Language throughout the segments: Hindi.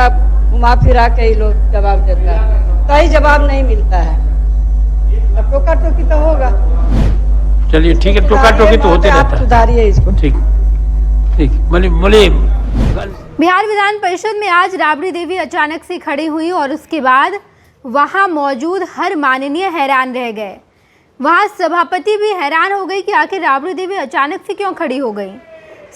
सब घुमा फिरा के ही लोग जवाब देता है, सही जवाब नहीं मिलता है। अब टोका टोकी तो होगा। चलिए ठीक है, टोका टोकी तो होते रहता है। सुधारिए इसको। ठीक ठीक बोलिए। बिहार विधान परिषद में आज राबड़ी देवी अचानक से खड़ी हुई और उसके बाद वहां मौजूद हर माननीय हैरान रह गए। वहां सभापति भी हैरान हो गई कि आखिर राबड़ी देवी अचानक से क्यों खड़ी हो गई।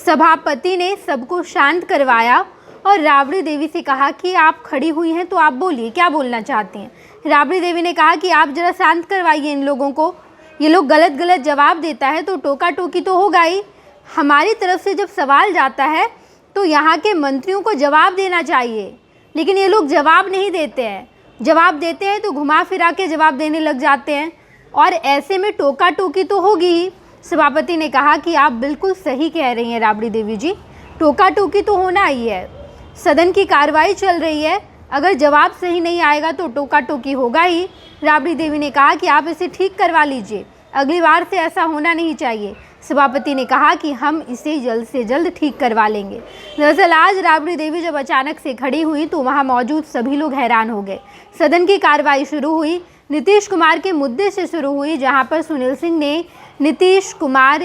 सभापति ने सबको शांत करवाया और राबड़ी देवी से कहा कि आप खड़ी हुई हैं तो आप बोलिए, क्या बोलना चाहती हैं। राबड़ी देवी ने कहा कि आप ज़रा शांत करवाइए इन लोगों को, ये लोग गलत गलत जवाब देता है तो टोका टोकी तो होगा ही। हमारी तरफ से जब सवाल जाता है तो यहाँ के मंत्रियों को जवाब देना चाहिए, लेकिन ये लोग जवाब नहीं देते हैं। जवाब देते हैं तो घुमा फिरा के जवाब देने लग जाते हैं और ऐसे में टोका टोकी तो होगी ही। सभापति ने कहा कि आप बिल्कुल सही कह रही हैं राबड़ी देवी जी, टोका टोकी तो होना ही है। सदन की कार्रवाई चल रही है, अगर जवाब सही नहीं आएगा तो टोका टोकी होगा ही। राबड़ी देवी ने कहा कि आप इसे ठीक करवा लीजिए, अगली बार से ऐसा होना नहीं चाहिए। सभापति ने कहा कि हम इसे जल्द से जल्द ठीक करवा लेंगे। दरअसल आज राबड़ी देवी जब अचानक से खड़ी हुई तो वहां मौजूद सभी लोग हैरान हो गए। सदन की कार्रवाई शुरू हुई, नीतीश कुमार के मुद्दे से शुरू हुई, जहां पर सुनील सिंह ने नीतीश कुमार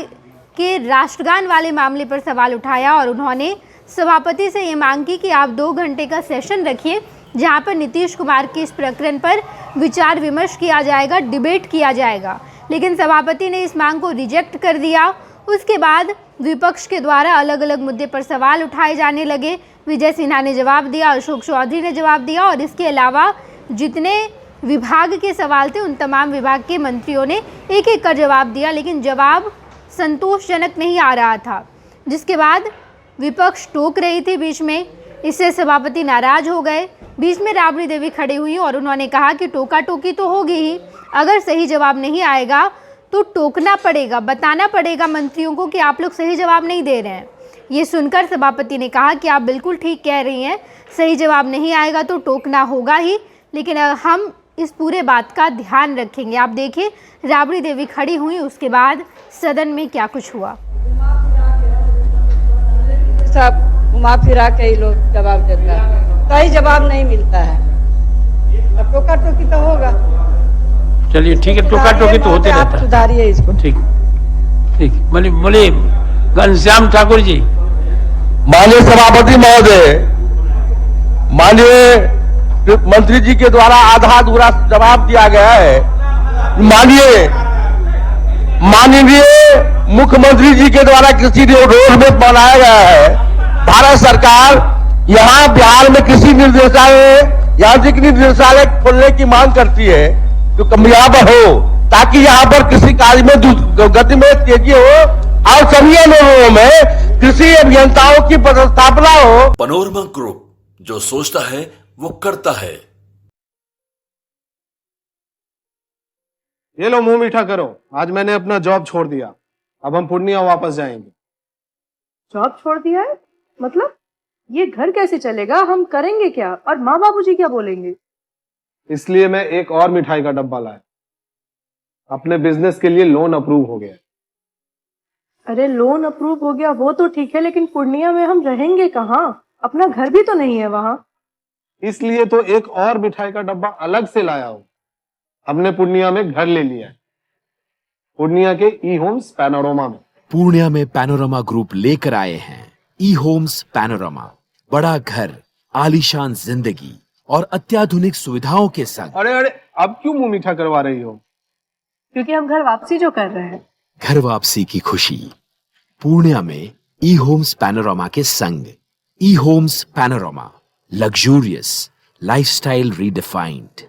के राष्ट्रगान वाले मामले पर सवाल उठाया और उन्होंने सभापति से ये मांग की कि आप 2 घंटे का सेशन रखिए जहां पर नीतीश कुमार के इस प्रकरण पर विचार विमर्श किया जाएगा, डिबेट किया जाएगा। लेकिन सभापति ने इस मांग को रिजेक्ट कर दिया। उसके बाद विपक्ष के द्वारा अलग अलग मुद्दे पर सवाल उठाए जाने लगे। विजय सिन्हा ने जवाब दिया, अशोक चौधरी ने जवाब दिया और इसके अलावा जितने विभाग के सवाल थे उन तमाम विभाग के मंत्रियों ने एक एक कर जवाब दिया, लेकिन जवाब संतोषजनक नहीं आ रहा था। जिसके बाद विपक्ष टोक रही थी बीच में, इससे सभापति नाराज हो गए। बीच में राबड़ी देवी खड़ी हुई और उन्होंने कहा कि टोका टोकी तो होगी ही, अगर सही जवाब नहीं आएगा तो टोकना पड़ेगा, बताना पड़ेगा मंत्रियों को कि आप लोग सही जवाब नहीं दे रहे हैं। ये सुनकर सभापति ने कहा कि आप बिल्कुल ठीक कह रही हैं, सही जवाब नहीं आएगा तो टोकना होगा ही, लेकिन हम इस पूरे बात का ध्यान रखेंगे। आप देखिए राबड़ी देवी खड़ी हुई, उसके बाद सदन में क्या कुछ हुआ। सब घुमा फिरा के ही लोग जवाब देता है, सही जवाब नहीं मिलता है। अब टोका टोकी तो होगा। चलिए ठीक है, टोका टोकी तो होते रहता है। सुधारिए इसको। ठीक ठीक बोलिए। घनश्याम ठाकुर जी। माननीय सभापति महोदय, माननीय मंत्री जी के द्वारा आधा अधूरा जवाब दिया गया है। माननीय मुख्यमंत्री जी के द्वारा कृषि रोड मैप बनाया गया है। भारत सरकार यहाँ बिहार में कृषि निर्देशालय, यांत्रिक निर्देशालय खोलने की मांग करती है तो कामयाब हो, ताकि यहाँ पर कृषि कार्य में गति में तेजी हो और सभी लोगों में कृषि अभियंताओं की पदस्थापना हो। पैनोरमा ग्रुप, जो सोचता है वो करता है। ये लो मुंह मीठा करो, आज मैंने अपना जॉब छोड़ दिया, अब हम पूर्णिया वापस जाएंगे। जॉब छोड़ दिया है? मतलब ये घर कैसे चलेगा, हम करेंगे क्या और माँ बाबूजी क्या बोलेंगे? इसलिए मैं एक और मिठाई का डब्बा लाया, अपने बिजनेस के लिए लोन अप्रूव हो गया। अरे लोन अप्रूव हो गया वो तो ठीक है, लेकिन पूर्णिया में हम रहेंगे कहाँ? अपना घर भी तो नहीं है वहाँ। इसलिए तो एक और मिठाई का डब्बा अलग से लाया हूं। हमने पूर्णिया में घर ले लिया है, पूर्णिया के ई होम्स पैनोरमा में। पूर्णिया में पैनोरमा ग्रुप लेकर आए हैं ई होम्स पैनोरमा, बड़ा घर, आलीशान जिंदगी और अत्याधुनिक सुविधाओं के संग। अरे अब क्यों मुंह मीठा करवा रही हो? क्योंकि हम घर वापसी जो कर रहे हैं। घर वापसी की खुशी पूर्णिया में ई होम्स पैनोरमा के संग। ई homes panorama, luxurious lifestyle redefined.